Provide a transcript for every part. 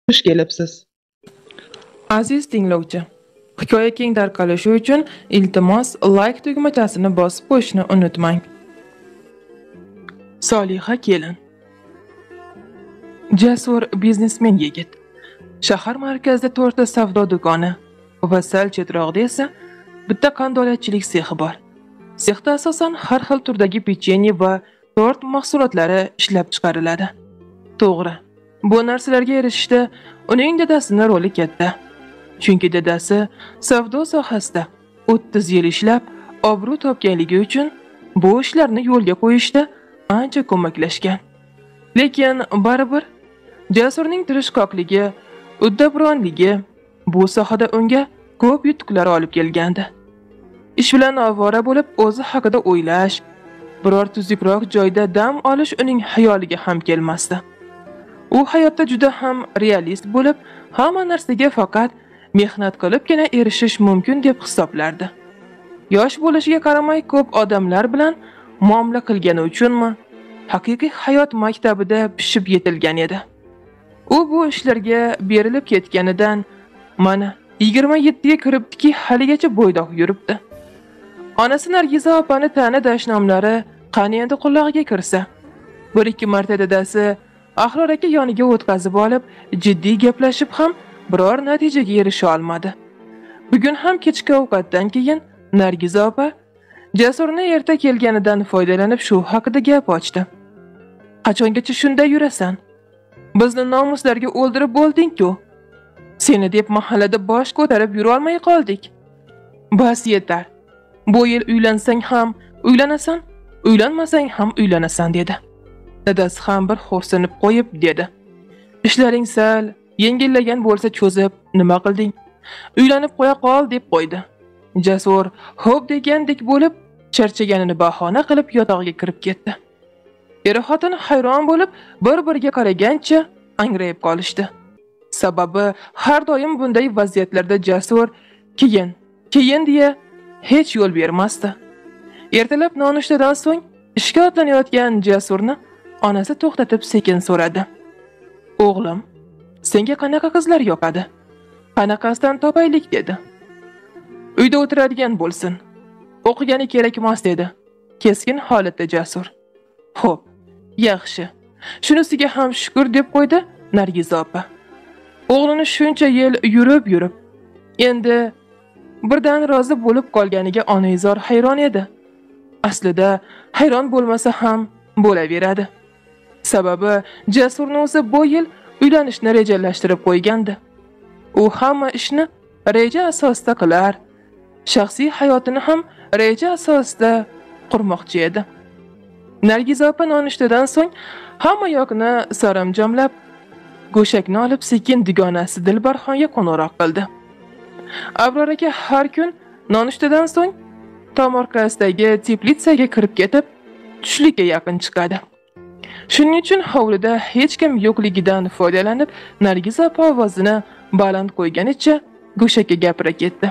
Xush kelibsiz. Aziz tinglovchi, hikoya keng tarqalishi uchun iltimos like tugmachasini bosib qo'yishni unutmang. Soliha kelin. Jasur biznesmen yigit. Shahar markazida 4 ta savdo do'koni va sal chetroqda esa bitta qandolatchilik sexi bor. Sexda asosan har xil turdagi pechenye va tort mahsulotlari ishlab chiqariladi. To'g'ri, bu narsalarga erishishda uning dadasining roli katta. Chunki dadasi savdo sohasida 30 yil ishlab, obro' topganligi uchun bu ishlarni yo'lga qo'yishda ancha ko'maklashgan. Lekin baribir Jasurning tirishqoqligi, uddaburonligi bu sohada unga ko'p yutuqlar olib kelgandi. Ish bilan ovora bo'lib, o'zi haqida o'ylash, biror tuzukroq joyda dam olish uning xayoliga ham kelmasdi. U hayotda juda ham realist bo'lib, hamma narsaga faqat mehnat qilibgina erishish mumkin deb hisoblardi. Yosh bo'lishiga qaramay ko'p odamlar bilan muomala qilgani uchunmi, haqiqiy hayot maktabida pishib yetilgan edi. U bu ishlarga berilib ketganidan mana 27 ga kiribdiki, haligacha bo'ydoq yuribdi. Onasi Nargiza opani ta'na dashnomlari qani endi quloqiga kirsa, bir ikki marta dadasi Ahror aka yoniga o'tkazib olib, jiddiy gaplashib ham biror natijaga erisha olmadi. Bugun ham kechki ovqatdan keyin Nargiza opa Jasurni erta kelganidan foydalanib shu haqida gap ochdi. Qachongacha shunday yurasan? Bizni nomuslarga o'ldirib bo'lding-ku. Seni deb mahallada bosh ko'tarib yura olmay qoldik. Bas yetar. Bu yil uylansang ham uylanasan, uylanmasang ham uylanasan dedi. Dadasi ham bir xo'rsinib qo'yib dedi. Ishlaring sal yengillagan bo'lsa cho'zib, nima qilding? Uylanib qo'ya qol deb qo'ydi. Jasur xo'p degandek bo'lib, charchaganini bahona qilib yotog'iga kirib ketdi. Er-xotin hayron bo'lib, bir-biriga qaragancha angrayib qolishdi. Sababi har doim bunday vaziyatlarda Jasur keyin deya hech yo'l bermasdi. Ertalab nonushtadan so'ng ishga otlanayotgan Jasurni onasi to'xtatib sekin so'radi. O'g'lim, senga qanaqa qizlar yoqadi? Qanaqasidan topaylik dedi. Uyda o'tiradigan bo'lsin. O'qigani kerak emas dedi. Keskin holatda Jasur. Xo'p, yaxshi. Shunisiga ham shukr deb qo'ydi Nargiza opa. O'g'lini shuncha yil yurib, endi birdan rozi bo'lib qolganiga onaizor hayron edi. Aslida hayron bo'lmasa ham bo'laveradi. Sababi Jasurning o'zi bu yil uylanishni rejalashtirib qo'ygandi. U hamma ishni reja asosida qilar, shaxsiy hayotini ham reja asosida qurmoqchi edi. Nargiza opa nonushtadan so'ng hamma yoqni saramjomlab, go'shakni olib sekin dugonasi Dilbarxonga qo'ng'iroq qildi. Abror aka har kun nonushtadan so'ng tomorqasidagi teplitsaga kirib ketib, tushlikka yaqin chiqadi. Shuning uchun hovlida hech kim yo'qligidan foydalanib, Nargiza opa ovozini baland qo'yganicha go'shakka gapira ketdi.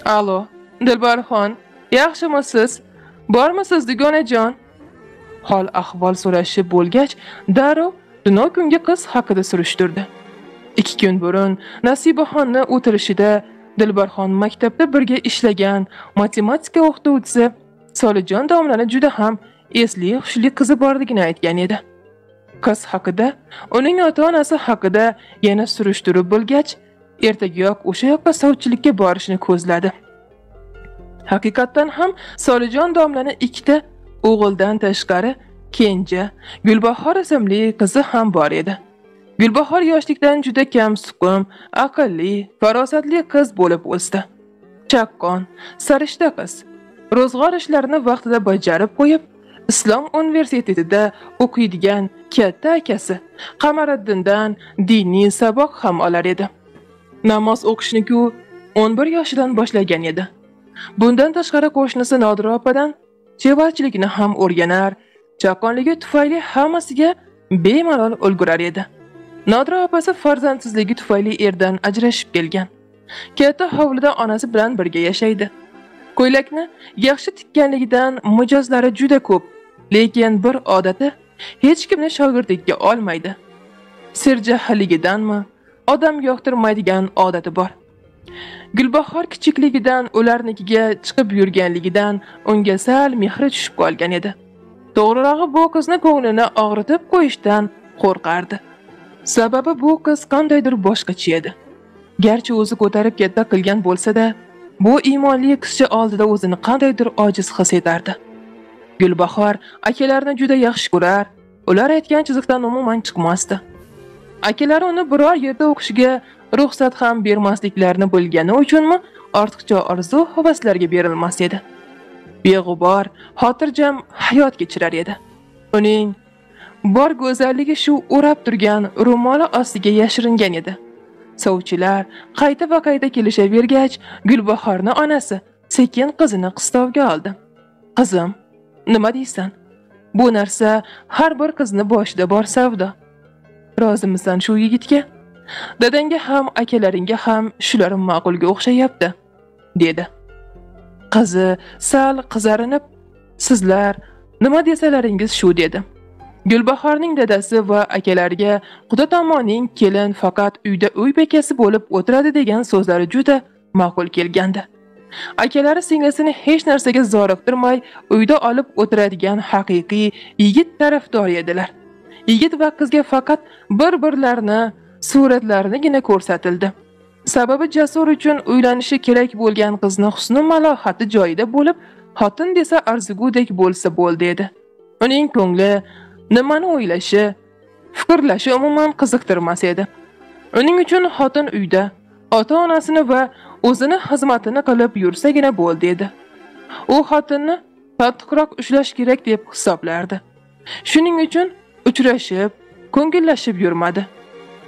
Alo, Dilbarxon, yaxshimisiz? Bormisiz dugonajon? Hol ahvol so'rashi bo'lgach, darrov Dunyokunga qiz haqida surishtirdi. 2 kun burun Nasibaxonni o'tirishida Dilbarxon maktabda birga ishlagan matematika o'qituvchisi Solijon domlani juda ham esli xushli qizi borligini aytgan edi. Qiz haqida, uning ota-onasi haqida yana surishtirib bo'lgach, ertagayoq o'sha yoqqa sovchilikka borishni ko'zladi. Haqiqatan ham Solijon domlani 2 ta o'g'ildan tashqari kenja Gulbahor ismli qizi ham bor edi. Gulbahor yoshlikdan juda kam suqum, aqlli, farosatli qiz bo'lib o'sdi. Chaqqon, sarishta qiz. Ro'zg'or ishlarini vaqtida bajarib qo'yib, Islom universitetida o'qiydigan katta akasi Qamariddindan diniy saboq ham olar edi. Namoz o'qishni-ku 11 yoshidan boshlagan edi. Bundan tashqari qo'shnisi Nodira opadan chevarchilikni ham o'rganar, chaqqonligi tufayli hammasiga bemalol ulgurar edi. Nodira opasi farzandsizligi tufayli erdan ajrashib kelgan. Katta hovlida onasi bilan birga yashaydi. Ko'ylakni yaxshi tikkanligidan mijozlari juda ko'p, lekin bir odati hech kimni shogirdlikka olmaydi. Sir jahilligidanmi, odam yoqtirmaydigan odati bor. Gulbahor kichikligidan ularnikiga chiqib yurganligidan unga sal mehri tushib qolgan edi. To'g'rirog'i bu qizni ko'nglini og'ritib qo'yishdan qo'rqardi. Sababi bu qiz qandaydir boshqacha edi. Garchi o'zi ko'tarib katta qilgan bo'lsa-da, bu iymonli qizcha oldida o'zini qandaydir ojiz his etardi. Gulbahor akalarni juda yaxshi ko'rar, ular aytgan chiziqdan umuman chiqmasdi. Akalari uni biror yerda o'qishiga ruxsat ham bermasliklarini bilgani uchunmi, ortiqcha orzu-havaslarga berilmas edi. Beg'ubor, xotirjam hayot kechirar edi. Uning bor go'zalligi shu o'rab turgan ro'moli ostiga yashiringan edi. Sovchilar qayta va qayta kelishavergach, Gulbahorning onasi sekin qizini qistovga oldi. "Qizim, nima deysan? Bu narsa har bir qizni boshida bor savdo. Rozimisan shu yigitga? Dadangga ham, akalaringga ham shular ma'qulga o'xshayapti", dedi. Qizi sal qizarinib, "Sizlar nima desalaringiz shu", dedi. Gulbahorning dadasi va akalariga quda tomonning kelin faqat uyda uy bekasi bo'lib o'tiradi degan so'zlari juda ma'qul kelgandi. Akalari singlisini hech narsaga zoriqtirmay uyda olib o'tiradigan haqiqiy yigit tarafdori edilar. Yigit va qizga faqat bir-birlarini suratlarinigina ko'rsatildi. Sababi Jasur uchun uylanishi kerak bo'lgan qizni husni malohati joyida bo'lib, xotin desa arzigudek bo'lsa bo'ldi edi. Uning ko'ngli nimani o'ylashi, fikrlashi umuman qiziqtirmas edi. Uning uchun xotin uyda ota-onasini va o'zini xizmatini qilib yursagina bo'ldi edi. U xotinni qattiqroq ushlash kerak deb hisoblardi. Shuning uchun uchrashib, ko'ngillashib yurmadi.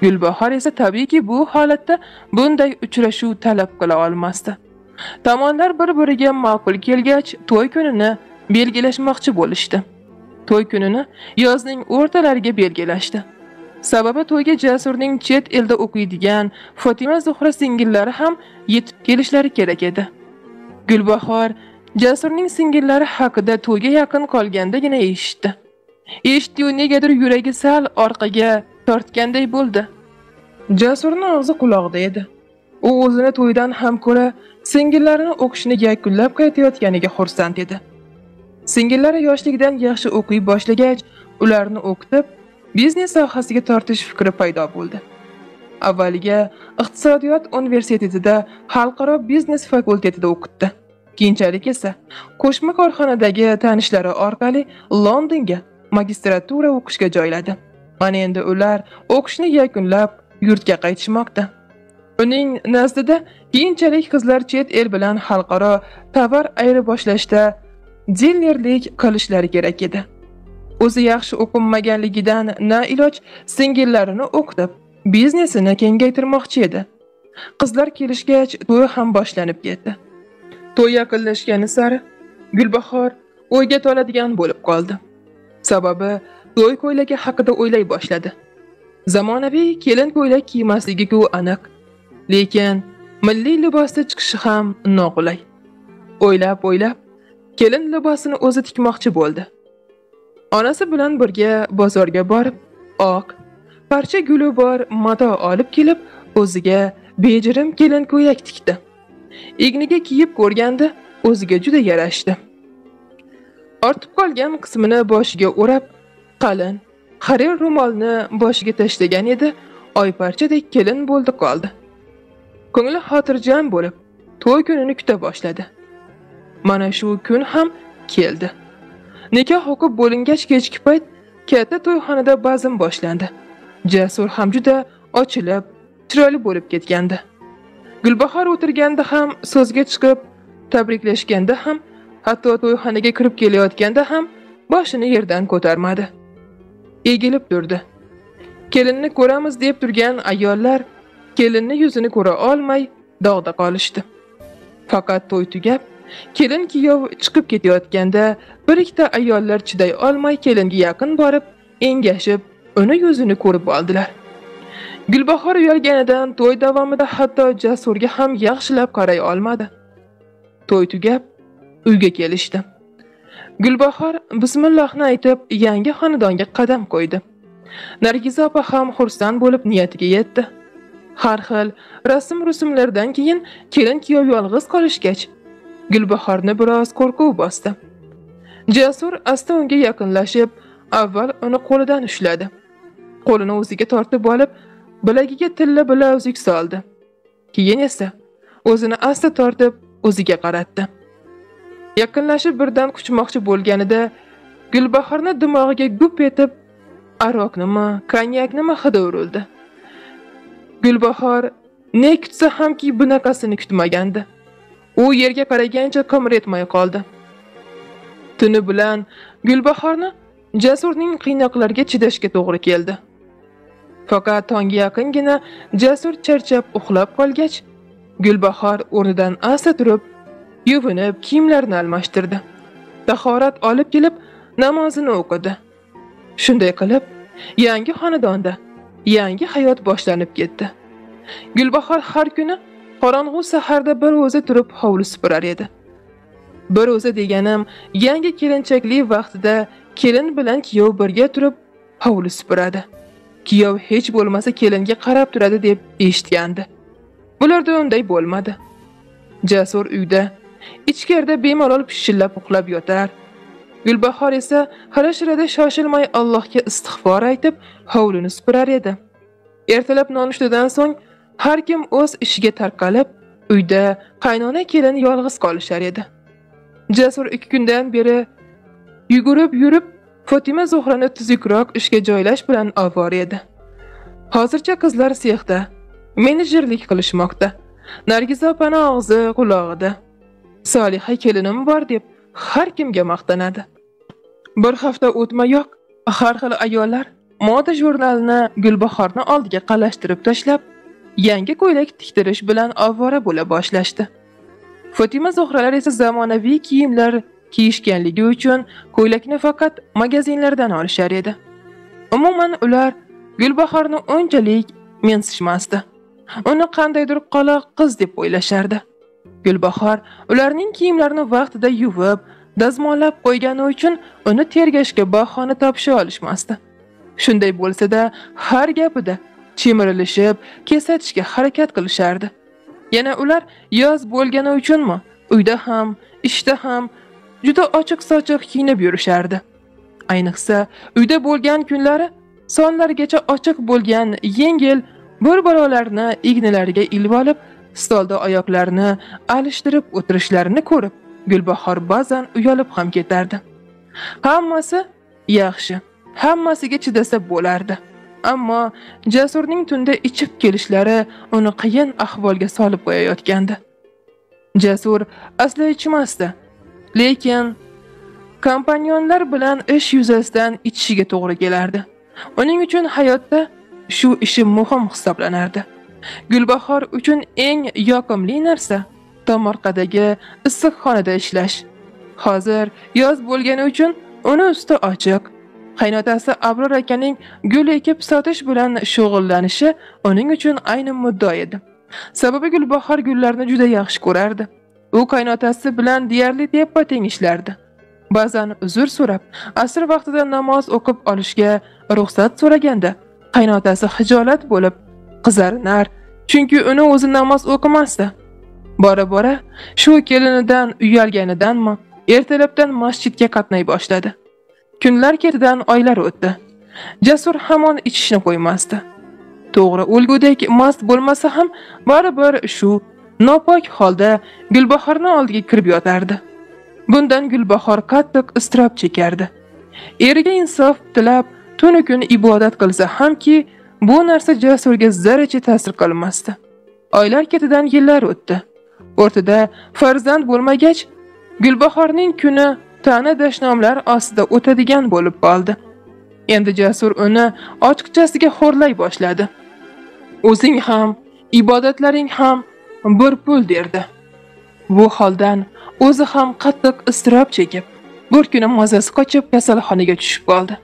Gulbahor esa tabiiyki bu holatda bunday uchrashuv talab qila olmasdi. Tomonlar bir-biriga ma'qul kelgach, to'y kunini belgilashmoqchi bo'lishdi. To'y kunini yozning o'rtalariga belgilashdi. Sababi to'yga Jasurning chet elda o'qiydigan Fatima Zuhra singillari ham yetib kelishlari kerak edi. Gulbahor Jasurning singillari haqida to'yga yaqin qolgandagina eshitdi. Eshitdi-yu negadir yuragi sal orqaga tortganday bo'ldi. Jasurning og'zi quloqda edi. U o'zini to'ydan ham ko'ra singillarini o'qishni yakunlab qaytayotganiga xursand edi. Singillari yoshligidan yaxshi o'qiy boshlagach, ularni o'qitib, biznes sohasiga tortish fikri paydo bo'ldi. Avvaliga Iqtisodiyot universitetida xalqaro biznes fakultetida o'qitdi. Keyinchalik esa qo'shma korxonadagi tanishlari orqali Londonga magistratura o'qishga joyladi. Mana endi ular o'qishni yakunlab yurtga qaytishmoqda. Uning nazdida keyinchalik qizlar chet el bilan xalqaro tovar ayirboshlashda dillerlik qilishlari kerak edi. O'zi yaxshi o'qinmaganligidan na iloj singillarini o'qitib, biznesini kengaytirmoqchi edi. Qizlar kelishgach, to'y ham boshlanib ketdi. To'y yaqinlashgani sari Gulbahor o'yga toladigan bo'lib qoldi. Sababi to'y ko'ylagi haqida o'ylay boshladi. Zamonaviy kelin ko'ylak kiymasligi-ku aniq, lekin milliy libosda chiqishi ham noqulay. O'ylab kelin libosini o'zi tikmoqchi bo'ldi. Onasi bilan birga bozorga borib, oq, parcha guli bor mato olib kelib, o'ziga bejirim kelin ko'ylak tikdi. Igniga kiyib ko'rganda o'ziga juda yarashdi. Ortib qolgan qismini boshiga o'rab, qalin xarir ro'molni boshiga tashlagan edi, oyparchadek kelin bo'ldi qoldi. Ko'ngli xotirjam bo'lib, to'y kunini kuta boshladi. Mana shu kun ham keldi. Nikoh o'qib bo'lingach kechki payt katta to'yxonada bazm boshlandi. Jasur ham juda ochilib, chiroyli bo'lib ketgandi. Gulbahor o'tirganda ham, so'zga chiqib, tabriklashganda ham, hatto to'yxonaga kirib kelayotganda ham boshini yerdan ko'tarmadi. Egilib turdi. Kelinni ko'ramiz deb turgan ayollar kelinni yuzini ko'ra olmay dog'da qolishdi. Faqat to'y tugab, kelin kuyov chiqib ketayotganda bir ikkita ayollar chiday olmay kelinga yaqin borib, engashib, uni yuzini ko'rib oldilar. Gulbahor uyalganidan to'y davomida hatto Jasurga ham yaxshilab qaray olmadi. To'y tugab, uyga kelishdi. Gulbahor bismillohni aytib, yangi xonadonga qadam qo'ydi. Nargiza opa ham xursand bo'lib niyatiga yetdi. Har xil rasm-rusumlardan keyin kelin-kuyov yolg'iz qolishgach, Gulbahorni biroz qo'rquv bosdi. Jasur asta unga yaqinlashib, avval uni qo'lidan ushladi. Qo'lini o'ziga tortib olib, bilagiga tilla bilaguzuk soldi. Keyin esa o'zini asta tortib o'ziga qaratdi. Yaqinlashib birdan quchmoqchi bo'lganida Gulbahorni dimog'iga gup etib aroqnimi, konyaknimi hidi urildi. Gulbahor ne kutsa hamki bunaqasini kutmagandi. U yerga qaragancha qimir etmay qoldi. Tuni bilan Gulbahorni Jasurning qiynoqlarga chidashga to'g'ri keldi. Faqat tongga yaqingina Jasur charchab uxlab qolgach, Gulbahor o'rnidan asta turib, yuvinib, kiyimlarini almashtirdi. Tahorat olib kelib, namozini o'qidi. Shunday qilib, yangi xonadonda yangi hayot boshlanib ketdi. Gulbahor har kuni qorong'u saharda bir o'zi turib hovli supurar edi. Bir o'zi deganim, yangi kelinchaklik vaqtida kelin bilan kuyov birga turib hovli supuradi. Kuyov hech bo'lmasa kelinga qarab turadi deb eshitgandi. Bularda unday bo'lmadi. Jasur uyda, ichkarida bemalol pishillab uxlab yotar. Gulbahor esa xira-shirada shoshilmay Allohga istig'for aytib, hovlini supurar edi. Ertalab nonushtadan so'ng har kim o'z ishiga tarqalib, uyda qaynona kelin yolg'iz qolishar edi. Jasur 2 kundan beri yugurib yurib, Fatima Zuhrani tuzukroq ishga joylash bilan ovora edi. Hozircha qizlar sexda menejerlik qilishmoqda. Nargiza opani og'zi qulog'ida. Soliha kelinim bor deb har kimga maqtanadi. Bir hafta o'tmayoq har xil ayollar moda jurnalini Gulbahorni oldiga qalashtirib tashlab, yangi ko'ylak tiktirish bilan ovora bo'la boshlashdi. Fatima Zuhralar esa zamonaviy kiyimlar kiyishganligi uchun ko'ylakni faqat magazinlardan olishar edi. Umuman ular Gulbahorni unchalik mensishmasdi. Uni qandaydir qoloq qiz deb o'ylashardi. Gulbahor ularning kiyimlarini vaqtida yuvib, dazmollab qo'ygani uchun uni tergashga bahona topisha olishmasdi. Shunday bo'lsa-da, har gapida chimirilishib, kesatishga harakat qilishardi. Yana ular yoz bo'lgani uchunmi, uyda ham, ishda ham juda ochiq-sochiq kiyinib yurishardi. Ayniqsa, uyda bo'lgan kunlari sonlargacha ochiq bo'lgan yengil bir-birolarni ignalariga ilib olib, stolda oyoqlarini alishtirib o'tirishlarini ko'rib, Gulbahor ba'zan uyalib ham ketardi. Hammasi yaxshi, hammasiga chidasa bo'lardi. Ammo Jasurning tunda ichib kelishlari uni qiyin ahvolga solib qo'yayotgandi. Jasur asli ichmasdi, lekin kompanyonlar bilan ish yuzasidan ichishiga to'g'ri kelardi. Uning uchun hayotda shu ishi muhim hisoblanardi. Gulbahor uchun eng yoqimli narsa tomorqadagi issiqxonada ishlash. Hozir yoz bo'lgani uchun uni usti ochiq. Qaynotasi Abror akaning gul ekib sotish bilan shug'ullanishi uning uchun ayni muddo edi. Sababi Gulbahor gullarni juda yaxshi ko'rardi. U qaynotasi bilan deyarli teppa-teng ishlardi. Ba'zan uzr so'rab, asr vaqtida namoz o'qib olishga ruxsat so'raganda, qaynotasi hijolat bo'lib qizarinar, chunki uni o'zi namoz o'qimasdi. Bora-bora shu kelinidan uyalganidanmi, ertalabdan masjidga qatnay boshladi. Kunlar ketidan oylar o'tdi. Jasur hamon ichishni qo'ymasdi. To'g'ri, o'lgudek mast bo'lmasa ham, baribir shu nopok holda Gulbahorni oldiga kirib yotardi. Bundan Gulbahor qattiq iztirob chekardi. Eriga insof tilab, tuni kun ibodat qilsa hamki, bu narsa Jasurga zarracha ta'sir qilmasdi. Oylar ketidan yillar o'tdi. O'rtada farzand bo'lmagach, Gulbahorning kuni ta'na dashnomlar ostida o'tadigan bo'lib qoldi. Endi Jasur uni ochiqchasiga xo'rlay boshladi. O'zing ham, ibodatlaring ham bir pul derdi. Bu holdan o'zi ham qattiq iztirob chekib, bir kuni mazasi qochib kasalxonaga tushib qoldi.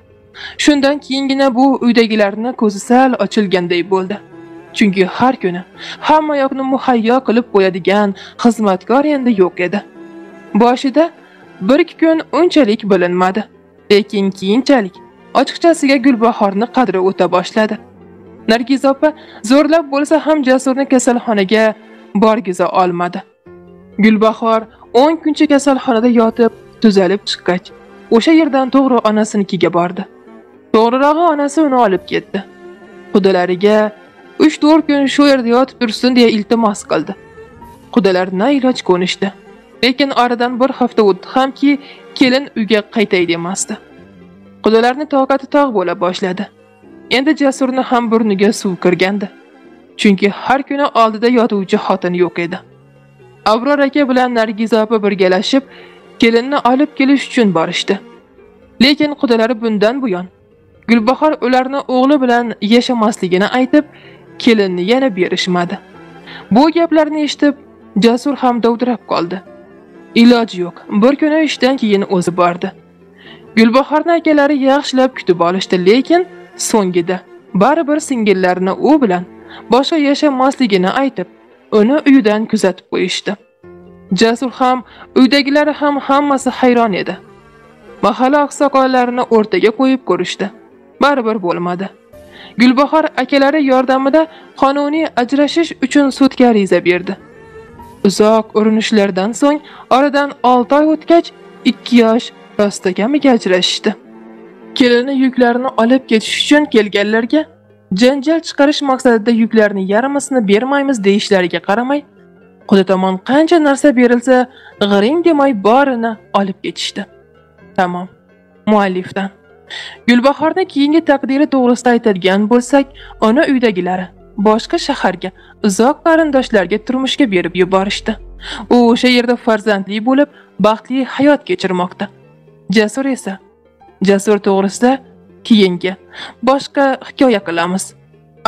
Shundan keyingina bu uydagilarning ko'zi sal ochilganday bo'ldi. Chunki har kuni hamma yoqni muhayyo qilib qo'yadigan xizmatkor endi yo'q edi. Boshida 1-2 kun unchalik bilinmadi, lekin keyinchalik ochiqchasiga Gulbahorni qadri o'ta boshladi. Nargiz opa zo'rlab bo'lsa ham Jasurni kasalxonaga borgiza olmadi. Gulbahor 10 kuncha kasalxonada yotib, tuzalib chiqqach, o'sha yerdan to'g'ri onasinikiga bordi. To'g'rirog'i onasi uni olib ketdi. Qudalariga 3-4 kun shu yerda yotib tursin deya iltimos qildi. Qudalar na iloj ko'nishdi. Lekin oradan bir hafta o'tdi hamki, kelin uyga qaytay demasdi. Qudalarni toqati tog' bo'la boshladi. Endi Jasurni ham burniga suv kirgandi. Chunki har kuni oldida yotuvchi xotin yo'q edi. Abror aka bilan Nargiz opa birgalashib kelinni olib kelish uchun borishdi. Lekin qudalari bundan buyon Gulbahor ularni o'g'li bilan yashamasligini aytib, kelinni yana berishmadi. Bu gaplarni eshitib, Jasur ham dovdirab qoldi. Iloji yo'q. Bir kuni ishdan keyin o'zi bordi. Gulbahorning akalari yaxshilab kutib olishdi, lekin so'ngida baribir singillarini u bilan boshqa yashamasligini aytib, uni uyidan kuzatib qo'yishdi. Jasur ham, uydagilari ham hammasi hayron edi. Mahalla oqsoqollarini o'rtaga qo'yib ko'rishdi. Baribir bo'lmadi. Gulbahor akalari yordamida qonuniy ajrashish uchun sudga ariza berdi. Uzoq urinishlardan so'ng oradan 6 oy o'tgach 2 yosh rostakamiga ajrashishdi. Kelini yuklarini olib ketish uchun kelganlarga janjal chiqarish maqsadida yuklarni yarmisini bermaymiz deyishlariga qaramay, quda tomon qancha narsa berilsa, g'iring demay borini olib ketishdi. Tamom. Muallifdan. Gulbahorning keyingi taqdiri to'g'risida aytadigan bo'lsak, ona uydagilari boshqa shaharga uzoq qarindoshlarga turmushga berib yuborishdi. U o'sha yerda farzandli bo'lib, baxtli hayot kechirmoqda. Jasur to'g'risida keyingi boshqa hikoya qilamiz.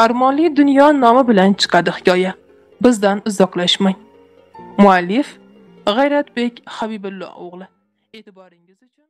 Armonli dunyo nomi bilan chiqadi hikoya. Bizdan uzoqlashmang. Muallif G'ayratbek Habibullo o'g'li. E'tiboringiz uchun